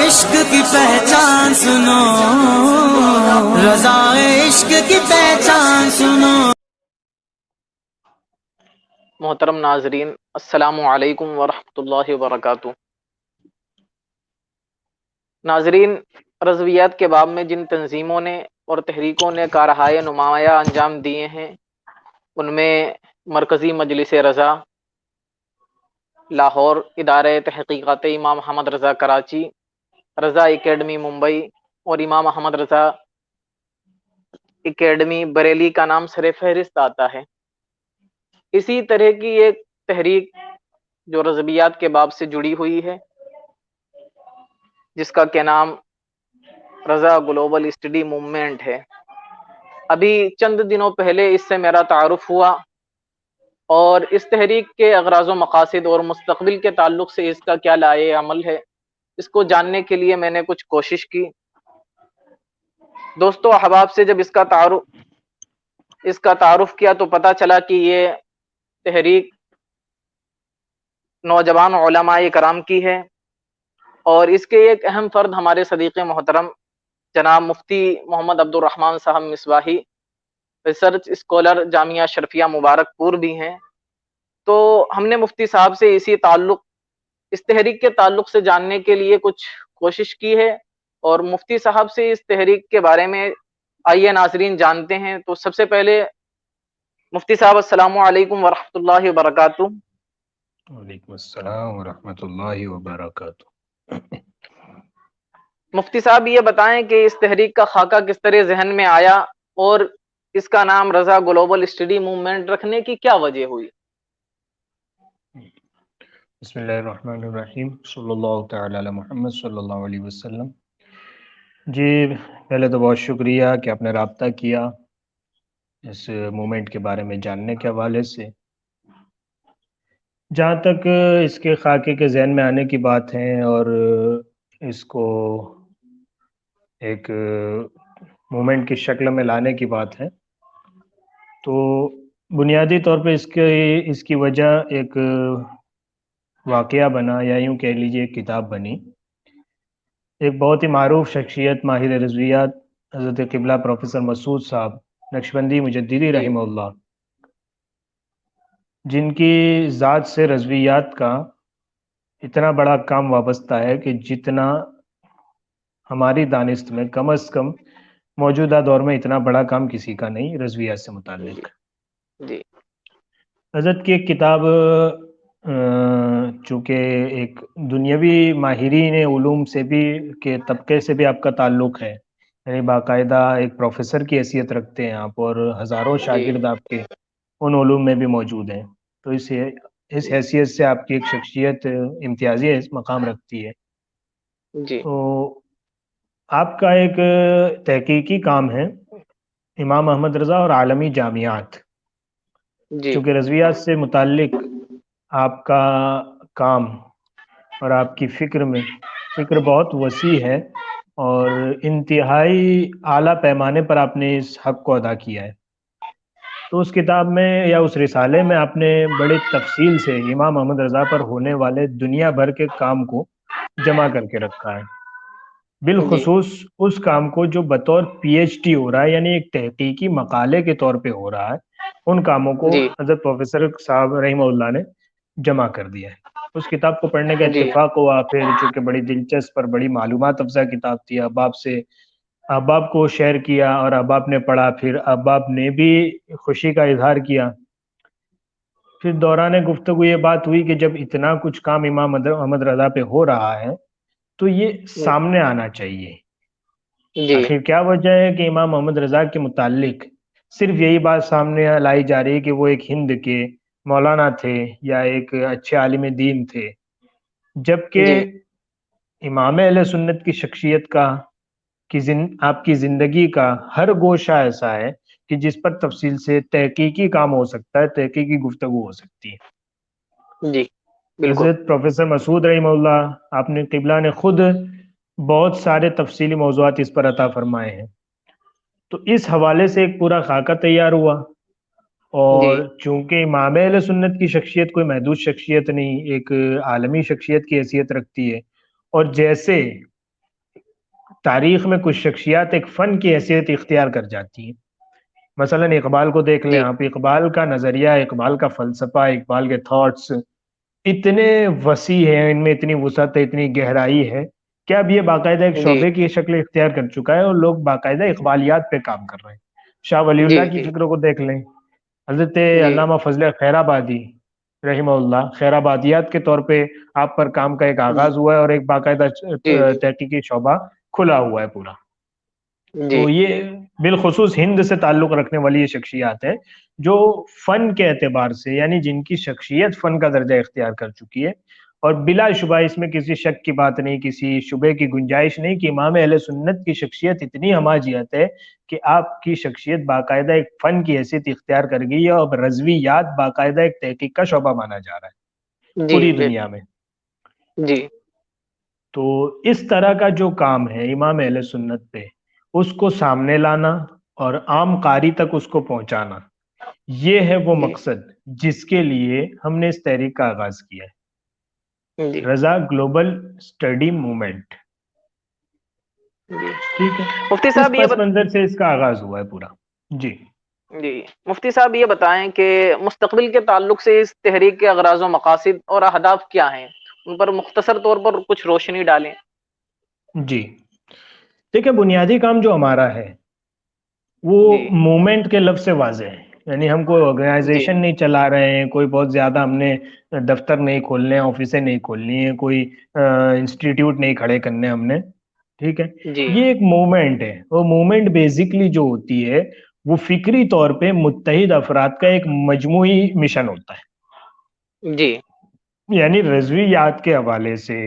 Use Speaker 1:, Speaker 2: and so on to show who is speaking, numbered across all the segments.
Speaker 1: عشق کی پہچان سنو، رضا عشق کی پہچان سنو۔
Speaker 2: محترم ناظرین، السلام علیکم ورحمۃ اللہ وبرکاتہ۔ ناظرین، رضویات کے باب میں جن تنظیموں نے اور تحریکوں نے کارہائے نمایاں انجام دیے ہیں، ان میں مرکزی مجلس رضا لاہور، ادارہ تحقیقات امام محمد رضا کراچی، رضا اکیڈمی ممبئی اور امام محمد رضا اکیڈمی بریلی کا نام سر فہرست آتا ہے۔ اسی طرح کی ایک تحریک جو رضویات کے باب سے جڑی ہوئی ہے، جس کا کہ نام رضا گلوبل اسٹڈی موومنٹ ہے۔ ابھی چند دنوں پہلے اس سے میرا تعارف ہوا، اور اس تحریک کے اغراض و مقاصد اور مستقبل کے تعلق سے اس کا کیا لائحہ عمل ہے، اس کو جاننے کے لیے میں نے کچھ کوشش کی۔ دوستو احباب سے جب اس کا تعارف کیا تو پتہ چلا کہ یہ تحریک نوجوان علماء کرام کی ہے، اور اس کے ایک اہم فرد ہمارے صدیق محترم جناب مفتی محمد عبد الرحمن صاحب مصباحی، ریسرچ اسکالر جامعہ شرفیہ مبارک پور بھی ہیں۔ تو ہم نے مفتی صاحب سے اس تحریک کے تعلق سے جاننے کے لیے کچھ کوشش کی ہے، اور مفتی صاحب سے اس تحریک کے بارے میں آئیے ناظرین جانتے ہیں۔ تو سب سے پہلے مفتی صاحب، السلام علیکم ورحمۃ اللہ وبرکاتہ۔
Speaker 3: وعلیکم السلام ورحمۃ اللہ وبرکاتہ۔
Speaker 2: مفتی صاحب یہ بتائیں کہ اس تحریک کا خاکہ کس طرح ذہن میں آیا، اور اس کا نام رضا گلوبل اسٹڈی موومنٹ رکھنے کی کیا وجہ ہوئی؟
Speaker 3: بسم اللہ الرحمن الرحیم، صلی اللہ تعالی علی محمد صلی اللہ علیہ وسلم۔ جی پہلے تو بہت شکریہ کہ آپ نے رابطہ کیا اس موومنٹ کے بارے میں جاننے کے حوالے سے۔ جہاں تک اس کے خاکے کے ذہن میں آنے کی بات ہے اور اس کو ایک موومنٹ کی شکل میں لانے کی بات ہے، تو بنیادی طور پہ اس کی وجہ ایک واقعہ بنا، یا یوں کہہ لیجیے ایک کتاب بنی۔ ایک بہت ہی معروف شخصیت، ماہر رضویات، حضرت قبلہ پروفیسر مسعود صاحب نقشبندی مجددی رحمہ اللہ، جن کی ذات سے رضویات کا اتنا بڑا کام وابستہ ہے کہ جتنا ہماری دانست میں کم از کم موجودہ دور میں اتنا بڑا کام کسی کا نہیں رضویات سے متعلق۔
Speaker 2: جی
Speaker 3: حضرت کی ایک کتاب چونکہ ایک دنیاوی ماہرین علوم سے بھی کے طبقے سے بھی آپ کا تعلق ہے، یعنی باقاعدہ ایک پروفیسر کی حیثیت رکھتے ہیں آپ، اور ہزاروں شاگرد آپ کے ان علوم میں بھی موجود ہیں، تو اس حیثیت سے آپ کی ایک شخصیت امتیازی مقام رکھتی ہے۔
Speaker 2: جی
Speaker 3: تو آپ کا ایک تحقیقی کام ہے امام محمد رضا اور عالمی جامعات۔
Speaker 2: جی
Speaker 3: چونکہ رضویات سے متعلق آپ کا کام اور آپ کی فکر بہت وسیع ہے، اور انتہائی اعلیٰ پیمانے پر آپ نے اس حق کو ادا کیا ہے۔ تو اس کتاب میں یا اس رسالے میں آپ نے بڑے تفصیل سے امام محمد رضا پر ہونے والے دنیا بھر کے کام کو جمع کر کے رکھا ہے، بالخصوص اس کام کو جو بطور پی ایچ ڈی ہو رہا ہے، یعنی ایک تحقیقی مقالے کے طور پہ ہو رہا ہے، ان کاموں کو
Speaker 2: جی
Speaker 3: حضرت پروفیسر صاحب رحمہ اللہ نے جمع کر دیا ہے۔ اس کتاب کو پڑھنے کا
Speaker 2: جی
Speaker 3: اتفاق ہوا، پھر چونکہ بڑی دلچسپ اور بڑی معلومات افزا کتاب تھی، احباب کو شیئر کیا، اور احباب نے پڑھا، پھر احباب نے بھی خوشی کا اظہار کیا۔ پھر دوران گفتگو یہ بات ہوئی کہ جب اتنا کچھ کام امام محمد رضا پہ ہو رہا ہے تو یہ سامنے آنا چاہیے۔
Speaker 2: جی
Speaker 3: آخر کیا وجہ ہے کہ امام محمد رضا کے متعلق صرف یہی بات سامنے لائی جا رہی ہے کہ وہ ایک ہند کے مولانا تھے یا ایک اچھے عالم دین تھے، جبکہ امام اہل سنت کی شخصیت کا آپ کی زندگی کا ہر گوشہ ایسا ہے کہ جس پر تفصیل سے تحقیقی کام ہو سکتا ہے، تحقیقی گفتگو ہو سکتی ہے۔
Speaker 2: جی بالکل
Speaker 3: حضرت پروفیسر مسعود رحمہ اللہ، آپ نے قبلہ نے خود بہت سارے تفصیلی موضوعات اس پر عطا فرمائے ہیں، تو اس حوالے سے ایک پورا خاکہ تیار ہوا۔
Speaker 2: جی
Speaker 3: اور چونکہ امام اہل سنت کی شخصیت کوئی محدود شخصیت نہیں، ایک عالمی شخصیت کی حیثیت رکھتی ہے، اور جیسے تاریخ میں کچھ شخصیات ایک فن کی حیثیت اختیار کر جاتی ہیں. مثلا اقبال کو دیکھ لیں
Speaker 2: جی
Speaker 3: آپ، اقبال کا نظریہ، اقبال کا فلسفہ، اقبال کے تھاٹس اتنے وسیع ہیں، ان میں اتنی وسعت ہے، اتنی گہرائی ہے کہ اب یہ باقاعدہ ایک
Speaker 2: جی
Speaker 3: شعبے کی شکل اختیار کر چکا ہے اور لوگ باقاعدہ اقبالیات پہ کام کر رہے ہیں. شاہ ولی
Speaker 2: جی
Speaker 3: اللہ کی
Speaker 2: جی
Speaker 3: فکروں کو دیکھ لیں. حضرت
Speaker 2: جی
Speaker 3: علامہ فضل خیر آبادی رحمہ اللہ، خیر آبادیات کے طور پہ آپ پر کام کا ایک آغاز ہوا ہے اور ایک باقاعدہ
Speaker 2: جی جی
Speaker 3: تحقیقی شعبہ کھلا ہوا ہے پورا.
Speaker 2: جی
Speaker 3: تو یہ بالخصوص ہند سے تعلق رکھنے والی یہ شخصیات ہیں جو فن کے اعتبار سے، یعنی جن کی شخصیت فن کا درجہ اختیار کر چکی ہے. اور بلا شبہ اس میں کسی شک کی بات نہیں، کسی شبے کی گنجائش نہیں کہ امام اہل سنت کی شخصیت اتنی ہماجیت ہے کہ آپ کی شخصیت باقاعدہ ایک فن کی حیثیت اختیار کر گئی ہے اور رضویات باقاعدہ ایک تحقیق کا شعبہ مانا جا رہا ہے
Speaker 2: جی
Speaker 3: پوری
Speaker 2: بے
Speaker 3: دنیا
Speaker 2: شک.
Speaker 3: میں.
Speaker 2: جی
Speaker 3: تو اس طرح کا جو کام ہے امام اہل سنت پہ، اس کو سامنے لانا اور عام قاری تک اس کو پہنچانا، یہ ہے وہ
Speaker 2: جی
Speaker 3: مقصد جس کے لیے ہم نے اس تحریک کا آغاز کیا ہے.
Speaker 2: جی
Speaker 3: رضا گلوبل اسٹڈی موومنٹ.
Speaker 2: جی
Speaker 3: ٹھیک ہے،
Speaker 2: مفتی
Speaker 3: اس
Speaker 2: صاحب
Speaker 3: پس منظر سے اس کا آغاز ہوا ہے پورا. جی
Speaker 2: جی مفتی صاحب یہ بتائیں کہ مستقبل کے تعلق سے اس تحریک کے اغراض و مقاصد اور اہداف کیا ہیں، ان پر مختصر طور پر کچھ روشنی ڈالیں.
Speaker 3: جی دیکھیں، بنیادی کام جو ہمارا ہے وہ
Speaker 2: جی
Speaker 3: موومنٹ کے لفظ سے واضح ہے. یعنی ہم کوئی
Speaker 2: جی
Speaker 3: آرگنائزیشن نہیں چلا رہے ہیں، کوئی بہت زیادہ ہم نے دفتر نہیں کھولنے ہیں، آفیسیں نہیں کھولنی ہیں، کوئی انسٹیٹیوٹ نہیں کھڑے کرنے ہم نے. ٹھیک ہے،
Speaker 2: جی
Speaker 3: یہ ایک موومنٹ ہے. وہ موومنٹ بیسکلی جو ہوتی ہے وہ فکری طور پہ متحد افراد کا ایک مجموعی مشن ہوتا ہے.
Speaker 2: جی
Speaker 3: یعنی رضویات کے حوالے سے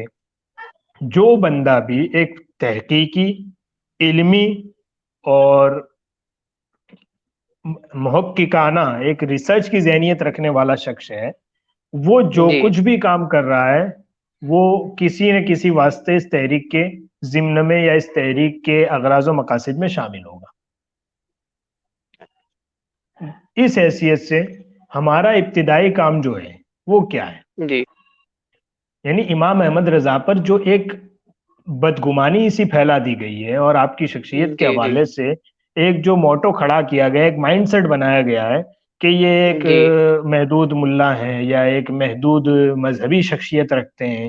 Speaker 3: جو بندہ بھی ایک تحقیقی، علمی اور محققانہ ایک ریسرچ کی ذہنیت رکھنے والا شخص ہے، وہ جو
Speaker 2: جی
Speaker 3: کچھ بھی کام کر رہا ہے وہ کسی نہ کسی واسطے اس تحریک کے ضمن میں یا اس تحریک کے اغراض و مقاصد میں شامل ہوگا. اس حیثیت سے ہمارا ابتدائی کام جو ہے وہ کیا ہے؟
Speaker 2: جی
Speaker 3: یعنی امام احمد رضا پر جو ایک بدگمانی سی پھیلا دی گئی ہے اور آپ کی شخصیت کے
Speaker 2: جی جی
Speaker 3: حوالے سے ایک جو موٹو کھڑا کیا گیا، ایک مائنڈ سیٹ بنایا گیا ہے کہ یہ ایک
Speaker 2: جی
Speaker 3: محدود ملا ہیں یا ایک محدود مذہبی شخصیت رکھتے ہیں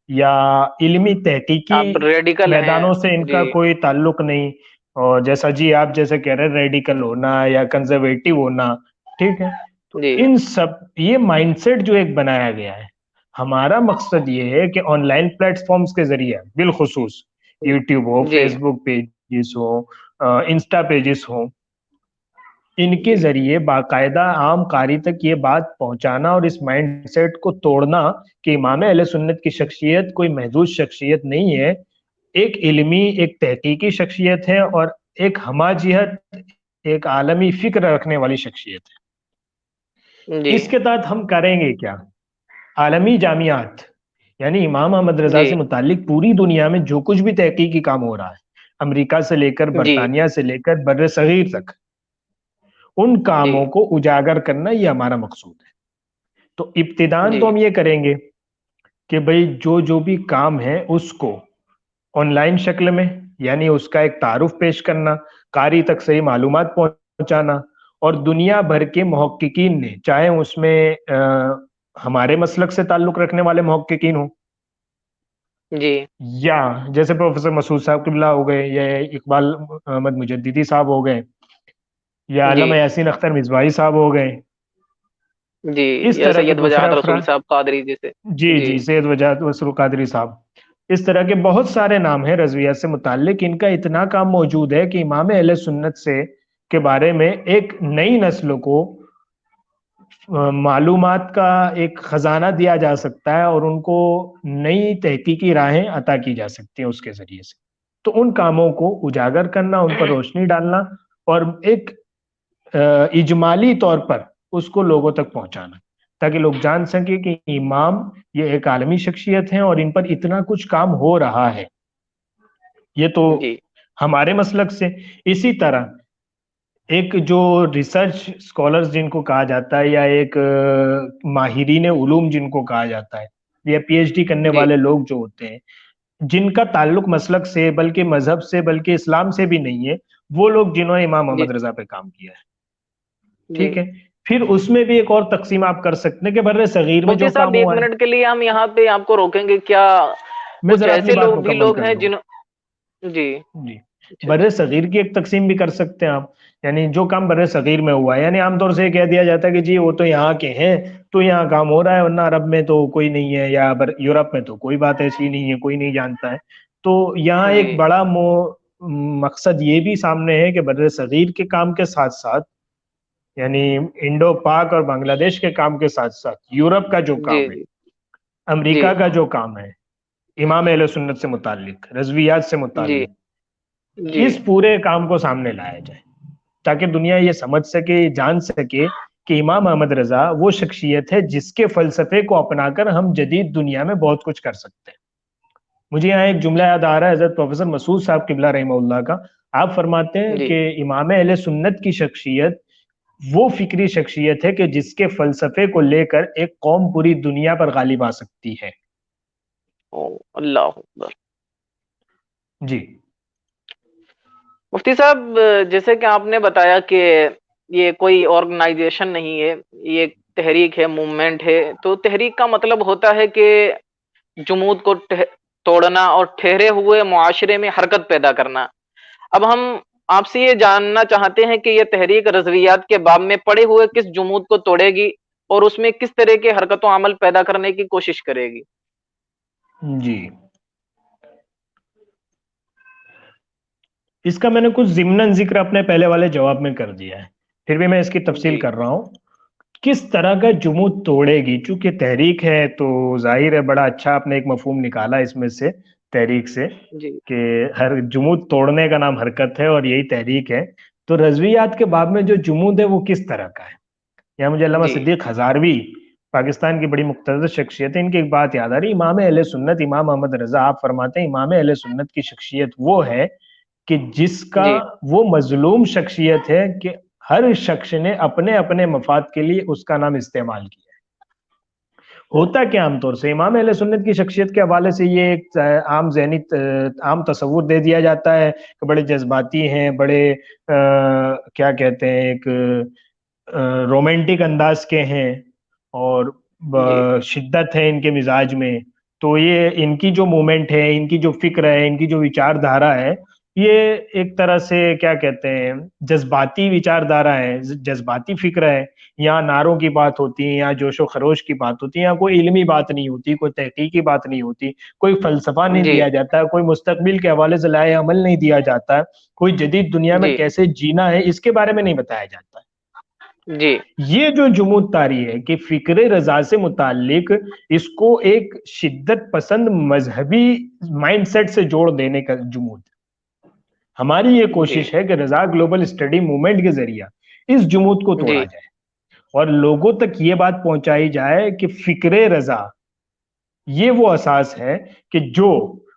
Speaker 3: یا علمی تحقیقی
Speaker 2: آپ ریڈیکل ہیں.
Speaker 3: میدانوں سے ان کا
Speaker 2: جی
Speaker 3: کوئی تعلق نہیں. اور جیسا جی آپ جیسے کہہ رہے ہیں ریڈیکل ہونا یا کنزرویٹو ہونا، ٹھیک ہے، تو
Speaker 2: جی
Speaker 3: ان سب یہ مائنڈ سیٹ جو ایک بنایا گیا ہے، ہمارا مقصد یہ ہے کہ آن لائن پلیٹ فارمز کے ذریعے بالخصوص یوٹیوب ہو،
Speaker 2: جی
Speaker 3: فیس بک پیجز ہو، انسٹا پیجز ہو، ان کے
Speaker 2: جی
Speaker 3: ذریعے باقاعدہ عام قاری تک یہ بات پہنچانا اور اس مائنڈ سیٹ کو توڑنا کہ امام اہل سنت کی شخصیت کوئی محدود شخصیت نہیں ہے، ایک علمی، ایک تحقیقی شخصیت ہے اور ایک ہماجیت، ایک عالمی فکر رکھنے والی شخصیت ہے.
Speaker 2: جی
Speaker 3: اس کے تحت ہم کریں گے کیا؟ عالمی جامعات، یعنی امام احمد رضا
Speaker 2: جی
Speaker 3: سے متعلق پوری دنیا میں جو کچھ بھی تحقیقی کام ہو رہا ہے، امریکہ سے لے کر
Speaker 2: جی
Speaker 3: برطانیہ سے لے کر بر صغیر تک، ان
Speaker 2: جی
Speaker 3: کاموں کو اجاگر کرنا یہ ہمارا مقصود ہے. تو ابتداً
Speaker 2: جی
Speaker 3: تو ہم یہ کریں گے کہ بھئی جو بھی کام ہے اس کو آن لائن شکل میں، یعنی اس کا ایک تعارف پیش کرنا، قاری تک صحیح معلومات پہنچانا، اور دنیا بھر کے محققین نے، چاہے اس میں ہمارے مسلک سے تعلق رکھنے والے محققین ہوں
Speaker 2: جی
Speaker 3: یا جیسے پروفیسر مسعود صاحب قبلہ ہو گئے یا اقبال احمد مجددی صاحب ہو گئے یا
Speaker 2: جی
Speaker 3: علامہ یاسین اختر مصباحی صاحب ہو گئے،
Speaker 2: جی
Speaker 3: اس
Speaker 2: یا
Speaker 3: طرح کے
Speaker 2: سید
Speaker 3: دوسرے
Speaker 2: وجاہت رسول
Speaker 3: افراد،
Speaker 2: صاحب قادری جیسے.
Speaker 3: جی
Speaker 2: جی
Speaker 3: جی سید وجاہت وسر قادری صاحب، اس طرح کے بہت سارے نام ہیں رضویات سے متعلق. ان کا اتنا کام موجود ہے کہ امام اہل سنت سے کے بارے میں ایک نئی نسل کو معلومات کا ایک خزانہ دیا جا سکتا ہے اور ان کو نئی تحقیقی راہیں عطا کی جا سکتی ہیں اس کے ذریعے سے. تو ان کاموں کو اجاگر کرنا، ان پر روشنی ڈالنا اور ایک اجمالی طور پر اس کو لوگوں تک پہنچانا تاکہ لوگ جان سکیں کہ امام یہ ایک عالمی شخصیت ہیں اور ان پر اتنا کچھ کام ہو رہا ہے. یہ تو
Speaker 2: جی
Speaker 3: ہمارے مسلک سے. اسی طرح ایک جو ریسرچ اسکالرز جن کو کہا جاتا ہے یا ایک ماہرین علوم جن کو کہا جاتا ہے یا پی ایچ ڈی کرنے
Speaker 2: جی
Speaker 3: والے لوگ جو ہوتے ہیں، جن کا تعلق مسلک سے بلکہ مذہب سے بلکہ اسلام سے بھی نہیں ہے، وہ لوگ جنہوں نے امام
Speaker 2: جی
Speaker 3: محمد رضا پہ کام کیا ہے،
Speaker 2: جی
Speaker 3: ٹھیک ہے؟ پھر اس میں بھی ایک اور تقسیم آپ کر سکتے ہیں کہ بر صغیر میں
Speaker 2: مفتی
Speaker 3: جو
Speaker 2: صاحب،
Speaker 3: کام
Speaker 2: ایک
Speaker 3: ہوا ہے،
Speaker 2: منٹ کے لیے ہم یہاں پہ آپ کو روکیں گے کیا؟
Speaker 3: میں
Speaker 2: کچھ
Speaker 3: ذرا اپنی
Speaker 2: ایسے
Speaker 3: بات
Speaker 2: لوگ بھی
Speaker 3: مکمل
Speaker 2: لوگ
Speaker 3: کر
Speaker 2: ہیں
Speaker 3: لوں،
Speaker 2: جنہوں جی
Speaker 3: جی،
Speaker 2: اچھا
Speaker 3: بر
Speaker 2: اچھا
Speaker 3: صغیر کی ایک تقسیم بھی کر سکتے ہیں آپ، یعنی جو کام بر صغیر میں ہوا ہے، یعنی عام طور سے یہ کہہ دیا جاتا ہے کہ جی وہ تو یہاں کے ہیں تو یہاں کام ہو رہا ہے، ورنہ عرب میں تو کوئی نہیں ہے، یا یورپ میں تو کوئی بات ایسی نہیں ہے، کوئی نہیں جانتا ہے۔ تو یہاں
Speaker 2: جی
Speaker 3: ایک بڑا مقصد یہ بھی سامنے ہے کہ بر صغیر کے کام کے ساتھ ساتھ، یعنی انڈو پاک اور بنگلہ دیش کے کام کے ساتھ ساتھ، یورپ کا جو
Speaker 2: جی
Speaker 3: کام ہے،
Speaker 2: جی جی
Speaker 3: امریکہ کا جو کام ہے، امام اہل سنت سے متعلق، رضویات سے
Speaker 2: جی
Speaker 3: متعلق،
Speaker 2: جی
Speaker 3: اس پورے کام کو سامنے لایا جائے تاکہ دنیا یہ سمجھ سکے، جان سکے کہ امام احمد رضا وہ شخصیت ہے جس کے فلسفے کو اپنا کر ہم جدید دنیا میں بہت کچھ کر سکتے ہیں۔ مجھے یہاں ایک جملہ یاد آ رہا ہے حضرت پروفیسر مسعود صاحب قبلہ رحمہ اللہ کا، آپ فرماتے ہیں
Speaker 2: جی
Speaker 3: کہ امام اہل سنت کی شخصیت وہ فکری شخصیت ہے کہ جس کے فلسفے کو لے کر ایک قوم پوری دنیا پر غالب آ سکتی ہے۔
Speaker 2: او اللہ اکبر۔
Speaker 3: جی
Speaker 2: مفتی صاحب، جیسے کہ آپ نے بتایا کہ یہ کوئی آرگنائزیشن نہیں ہے، یہ ایک تحریک ہے، موومنٹ ہے، تو تحریک کا مطلب ہوتا ہے کہ جمود کو توڑنا اور ٹھہرے ہوئے معاشرے میں حرکت پیدا کرنا۔ اب ہم آپ سے یہ جاننا چاہتے ہیں کہ یہ تحریک رضویات کے باب میں پڑے ہوئے کس جمود کو توڑے گی اور اس میں کس طرح کے حرکت و عمل پیدا کرنے کی کوشش کرے گی؟
Speaker 3: جی، اس کا میں نے کچھ ضمناً ذکر اپنے پہلے والے جواب میں کر دیا ہے، پھر بھی میں اس کی تفصیل
Speaker 2: جی
Speaker 3: کر رہا ہوں۔ کس طرح کا جمود توڑے گی؟ چونکہ تحریک ہے تو ظاہر ہے بڑا اچھا آپ نے ایک مفہوم نکالا اس میں سے، تحریک سے،
Speaker 2: جی
Speaker 3: کہ ہر جمود توڑنے کا نام حرکت ہے اور یہی تحریک ہے۔ تو رضویات کے باب میں جو جمود ہے وہ کس طرح کا ہے؟ یہاں مجھے علامہ
Speaker 2: جی
Speaker 3: صدیق ہزاروی، پاکستان کی بڑی مقتدر شخصیت ہے، ان کی ایک بات یاد آ رہی، امام اہل سنت امام احمد رضا، آپ فرماتے ہیں امام اہل سنت کی شخصیت وہ ہے کہ جس کا
Speaker 2: جی
Speaker 3: وہ مظلوم شخصیت ہے کہ ہر شخص نے اپنے اپنے مفاد کے لیے اس کا نام استعمال کیا ہے۔ ہوتا کیا عام طور سے امام اہل سنت کی شخصیت کے حوالے سے یہ ایک عام ذہنی عام تصور دے دیا جاتا ہے کہ بڑے جذباتی ہیں، بڑے کیا کہتے ہیں، ایک رومانٹک انداز کے ہیں اور
Speaker 2: جی
Speaker 3: شدت ہے ان کے مزاج میں، تو یہ ان کی جو مومنٹ ہے، ان کی جو فکر ہے، ان کی جو وچار دھارا ہے، یہ ایک طرح سے کیا کہتے ہیں جذباتی وچار دھارا ہے، جذباتی فکر ہے۔ یہاں نعروں کی بات ہوتی ہے، یہاں جوش و خروش کی بات ہوتی ہے، یہاں کوئی علمی بات نہیں ہوتی، کوئی تحقیقی بات نہیں ہوتی، کوئی فلسفہ نہیں
Speaker 2: جی
Speaker 3: دیا جاتا، کوئی مستقبل کے حوالے سے لائے عمل نہیں دیا جاتا، کوئی جدید دنیا میں
Speaker 2: جی
Speaker 3: کیسے جینا ہے اس کے بارے میں نہیں بتایا جاتا۔
Speaker 2: جی
Speaker 3: یہ جو جمود طاری ہے کہ فکر رضا سے متعلق اس کو ایک شدت پسند مذہبی مائنڈ سیٹ سے جوڑ دینے کا جمود، ہماری یہ
Speaker 2: جی
Speaker 3: کوشش ہے کہ رضا گلوبل اسٹڈی موومنٹ کے ذریعہ اس جمود کو توڑا
Speaker 2: جی
Speaker 3: جائے اور لوگوں تک یہ بات پہنچائی جائے کہ فکر رضا یہ وہ اساس ہے کہ جو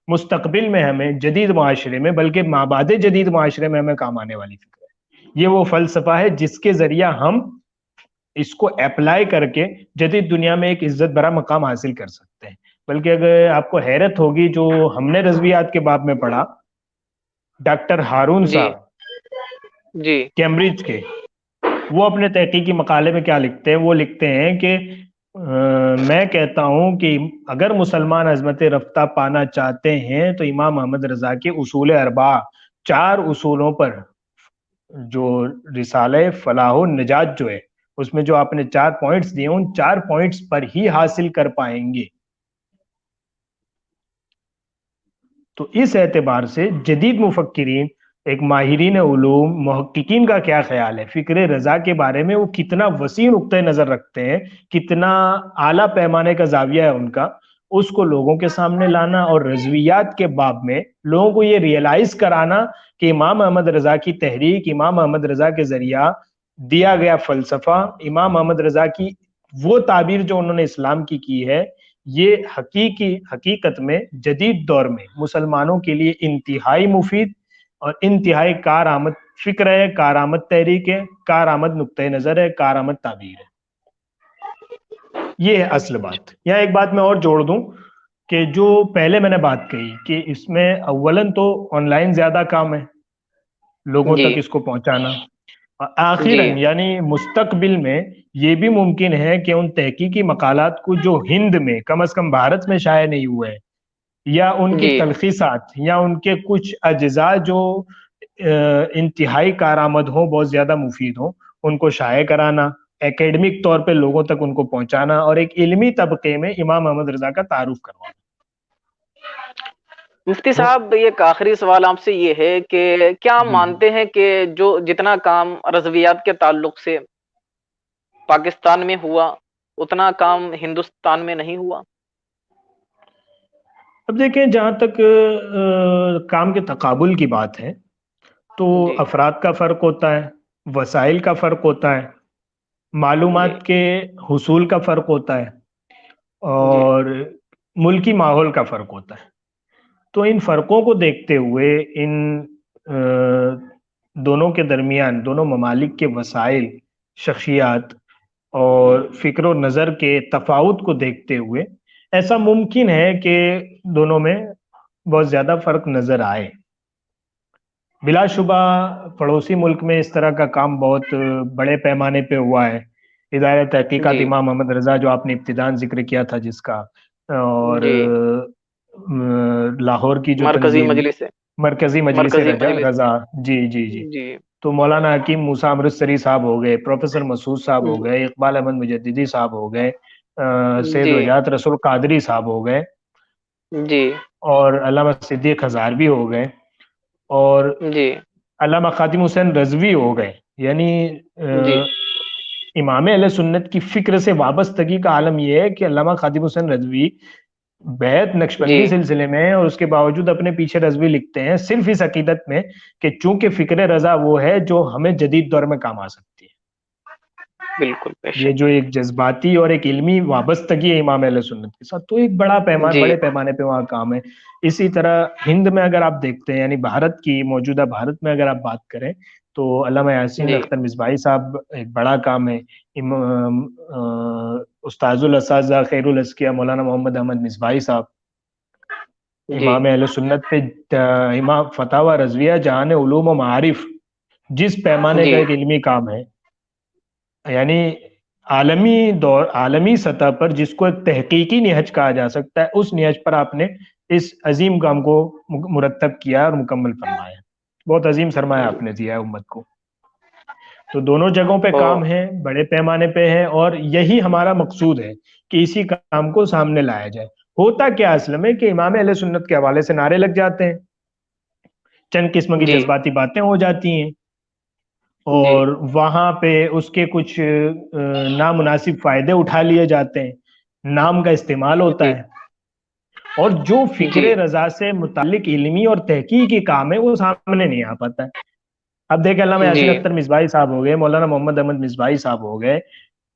Speaker 3: مستقبل میں ہمیں جدید معاشرے میں بلکہ مابعد جدید معاشرے میں ہمیں کام آنے والی فکر ہے، یہ وہ فلسفہ ہے جس کے ذریعہ ہم اس کو اپلائی کر کے جدید دنیا میں ایک عزت برا مقام حاصل کر سکتے ہیں۔ بلکہ اگر آپ کو حیرت ہوگی، جو ہم نے رضویات کے باب میں پڑھا، ڈاکٹر ہارون
Speaker 2: جی
Speaker 3: صاحب
Speaker 2: جی
Speaker 3: کیمبرج کے، وہ اپنے تحقیقی مقالے میں کیا لکھتے ہیں؟ وہ لکھتے ہیں کہ میں کہتا ہوں کہ اگر مسلمان عظمت رفتہ پانا چاہتے ہیں تو امام احمد رضا کے اصول اربعہ، 4 اصولوں پر، جو رسالہ فلاح و نجات جو ہے اس میں جو آپ نے 4 پوائنٹس دیے، ان 4 پوائنٹس پر ہی حاصل کر پائیں گے۔ تو اس اعتبار سے جدید مفکرین، ایک ماہرین علوم، محققین کا کیا خیال ہے فکر رضا کے بارے میں؟ وہ کتنا وسیع نقطہ نظر رکھتے ہیں، کتنا اعلیٰ پیمانے کا زاویہ ہے ان کا، اس کو لوگوں کے سامنے لانا اور رضویات کے باب میں لوگوں کو یہ ریئلائز کرانا کہ امام احمد رضا کی تحریک، امام احمد رضا کے ذریعہ دیا گیا فلسفہ، امام احمد رضا کی وہ تعبیر جو انہوں نے اسلام کی ہے، یہ حقیقت میں جدید دور میں مسلمانوں کے لیے انتہائی مفید اور انتہائی کارآمد فکر ہے، کارآمد تحریک ہے، کارآمد نقطہ نظر ہے، کارآمد تعبیر ہے۔ یہ ہے اصل بات۔ یہاں ایک بات میں اور جوڑ دوں کہ جو پہلے میں نے بات کہی کہ اس میں اولن تو آن لائن زیادہ کام ہے لوگوں
Speaker 2: جی
Speaker 3: تک اس کو پہنچانا،
Speaker 2: جی
Speaker 3: آخراً یعنی مستقبل میں یہ بھی ممکن ہے کہ ان تحقیقی مقالات کو جو ہند میں کم از کم بھارت میں شائع نہیں ہوئے ہیں، یا ان کی
Speaker 2: جی
Speaker 3: تلخیصات یا ان کے کچھ اجزاء جو انتہائی کارآمد ہوں، بہت زیادہ مفید ہوں، ان کو شائع کرانا، اکیڈمک طور پہ لوگوں تک ان کو پہنچانا، اور ایک علمی طبقے میں امام احمد رضا کا تعارف کروانا۔
Speaker 2: مفتی صاحب، ایک آخری سوال آپ سے یہ ہے کہ کیا
Speaker 3: جی جی
Speaker 2: مانتے ہیں کہ جو جتنا کام رضویات کے تعلق سے پاکستان میں ہوا اتنا کام ہندوستان میں نہیں ہوا؟
Speaker 3: اب دیکھیں، جہاں تک کام کے تقابل کی بات ہے تو
Speaker 2: جی
Speaker 3: افراد کا فرق ہوتا ہے، وسائل کا فرق ہوتا ہے،
Speaker 2: جی
Speaker 3: معلومات کے حصول کا فرق ہوتا ہے،
Speaker 2: جی
Speaker 3: اور ملکی ماحول کا فرق ہوتا ہے۔ تو ان فرقوں کو دیکھتے ہوئے، ان دونوں کے درمیان، دونوں ممالک کے وسائل، شخصیات اور فکر و نظر کے تفاوت کو دیکھتے ہوئے ایسا ممکن ہے کہ دونوں میں بہت زیادہ فرق نظر آئے۔ بلا شبہ پڑوسی ملک میں اس طرح کا کام بہت بڑے پیمانے پہ ہوا ہے۔ ادارہ تحقیقات
Speaker 2: جی
Speaker 3: امام محمد رضا جو آپ نے ابتداً ذکر کیا تھا جس کا، اور
Speaker 2: جی
Speaker 3: لاہور کی جو
Speaker 2: مرکزی
Speaker 3: تنظیم
Speaker 2: مجلس ہے،
Speaker 3: مرکزی مجلس
Speaker 2: مرکزی مجلس
Speaker 3: رضا، جی جی جی،
Speaker 2: جی
Speaker 3: تو مولانا حکیم موسیٰ امرتسری صاحب ہو گئے، پروفیسر مسعود صاحب ہو
Speaker 2: جی
Speaker 3: گئے، اقبال احمد مجددی صاحب ہو گئے، سید
Speaker 2: جی
Speaker 3: وجاہت رسول قادری صاحب ہو گئے،
Speaker 2: جی
Speaker 3: اور علامہ صدیق ہزاروی ہو گئے، اور
Speaker 2: جی
Speaker 3: علامہ خاتم حسین رضوی ہو گئے۔ یعنی
Speaker 2: جی
Speaker 3: امام اہل سنت کی فکر سے وابستگی کا عالم یہ ہے کہ علامہ خاتم حسین رضوی بیعت
Speaker 2: جی
Speaker 3: نقشبندی سلسلے میں، اور اس کے باوجود اپنے پیچھے رضوی لکھتے ہیں صرف اس عقیدت میں کہ چونکہ فکر رضا وہ ہے جو ہمیں جدید دور میں کام آ سکتی ہے۔
Speaker 2: بالکل بے
Speaker 3: یہ
Speaker 2: شک۔
Speaker 3: جو ایک جذباتی اور ایک علمی وابستگی ہے امام اہل سنت کے ساتھ، تو ایک
Speaker 2: جی
Speaker 3: بڑے پیمانے پہ وہاں کام ہے۔ اسی طرح ہند میں اگر آپ دیکھتے ہیں، یعنی بھارت کی، موجودہ بھارت میں اگر آپ بات کریں تو علامہ یاسین
Speaker 2: جی
Speaker 3: اختر مصباحی صاحب ایک بڑا کام ہے۔ استاذ الاساتذہ خیر الازکیہ مولانا محمد احمد مصباحی صاحب،
Speaker 2: جی
Speaker 3: امام اہل سنت پہ امام فتاوی رضویہ جہان علوم و معارف، جس پیمانے کا
Speaker 2: جی
Speaker 3: ایک علمی کام ہے، یعنی عالمی سطح پر جس کو ایک تحقیقی نہج کہا جا سکتا ہے، اس نہج پر آپ نے اس عظیم کام کو مرتب کیا اور مکمل فرمایا۔ بہت عظیم سرمایہ آپ نے دیا ہے امت کو۔ تو دونوں جگہوں پہ
Speaker 2: تو
Speaker 3: کام ہے، بڑے پیمانے پہ ہے، اور یہی ہمارا مقصود ہے کہ اسی کام کو سامنے لایا جائے۔ ہوتا کیا اصل میں کہ امام اہل سنت کے حوالے سے نعرے لگ جاتے ہیں، چند قسم کی
Speaker 2: جی
Speaker 3: جذباتی باتیں ہو جاتی ہیں،
Speaker 2: جی
Speaker 3: اور وہاں پہ اس کے کچھ نامناسب فائدے اٹھا لیے جاتے ہیں، نام کا استعمال ہوتا
Speaker 2: جی
Speaker 3: ہے، اور جو فکر
Speaker 2: جی
Speaker 3: رضا سے متعلق علمی اور تحقیقی کام ہے وہ سامنے نہیں آ پاتا ہے۔ اب دیکھیں، علامہ
Speaker 2: جی
Speaker 3: یاسین اختر مصباحی صاحب ہو گئے، مولانا محمد احمد مصباحی صاحب ہو گئے،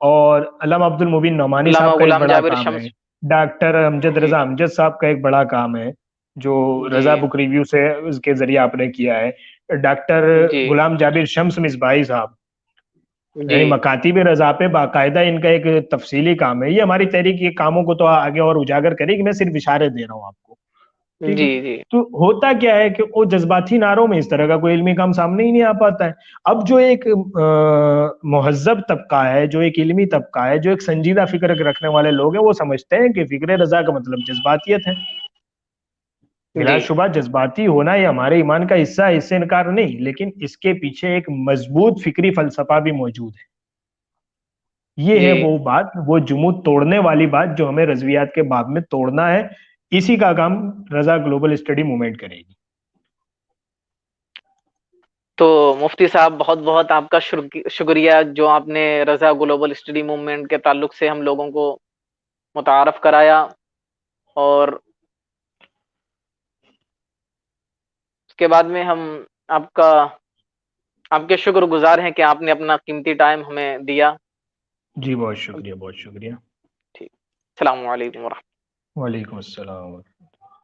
Speaker 3: اور علامہ عبد المبین نعمانی
Speaker 2: علامہ
Speaker 3: صاحب کا ایک
Speaker 2: غلام
Speaker 3: بڑا
Speaker 2: جابر
Speaker 3: کام ہے،
Speaker 2: شمس۔
Speaker 3: ڈاکٹر امجد
Speaker 2: جی
Speaker 3: رضا امجد صاحب کا ایک بڑا کام ہے جو
Speaker 2: جی
Speaker 3: رضا بک ریویو سے اس کے ذریعے آپ نے کیا ہے، ڈاکٹر
Speaker 2: جی
Speaker 3: غلام جابر شمس مصباحی صاحب،
Speaker 2: جی
Speaker 3: یعنی مکاتب رضا پہ باقاعدہ ان کا ایک تفصیلی کام ہے۔ یہ ہماری تحریک کے کاموں کو تو آگے اور اجاگر کرے گی، میں صرف اشارے دے رہا ہوں آپ کو، ٹھیک ہے؟
Speaker 2: جی جی
Speaker 3: تو ہوتا کیا ہے کہ وہ جذباتی نعروں میں اس طرح کا کوئی علمی کام سامنے ہی نہیں آ پاتا ہے۔ اب جو ایک مہذب طبقہ ہے، جو ایک علمی طبقہ ہے، جو ایک سنجیدہ فکر رکھنے والے لوگ ہیں، وہ سمجھتے ہیں کہ فکر رضا کا مطلب جذباتیت ہے۔ بلا
Speaker 2: جی
Speaker 3: شبہ جذباتی ہونا یہ ہمارے ایمان کا حصہ ہے، اس سے انکار نہیں، لیکن اس کے پیچھے ایک مضبوط فکری فلسفہ بھی موجود ہے۔ یہ ہے
Speaker 2: جی
Speaker 3: وہ بات، وہ جمود توڑنے والی بات جو ہمیں رضویات کے باب میں توڑنا ہے۔ اسی کا کام رضا گلوبل اسٹڈی موومنٹ کرے گی۔
Speaker 2: تو مفتی صاحب، بہت بہت آپ کا شکریہ جو آپ نے رضا گلوبل اسٹڈی موومنٹ کے تعلق سے ہم لوگوں کو متعارف کرایا، اور اس کے بعد میں ہم آپ کا آپ کے شکر گزار ہیں کہ آپ نے اپنا قیمتی ٹائم ہمیں دیا۔
Speaker 3: جی بہت شکریہ، بہت شکریہ۔
Speaker 2: ٹھیک، السلام علیکم ورحمۃ اللہ۔
Speaker 3: وعلیکم السلام۔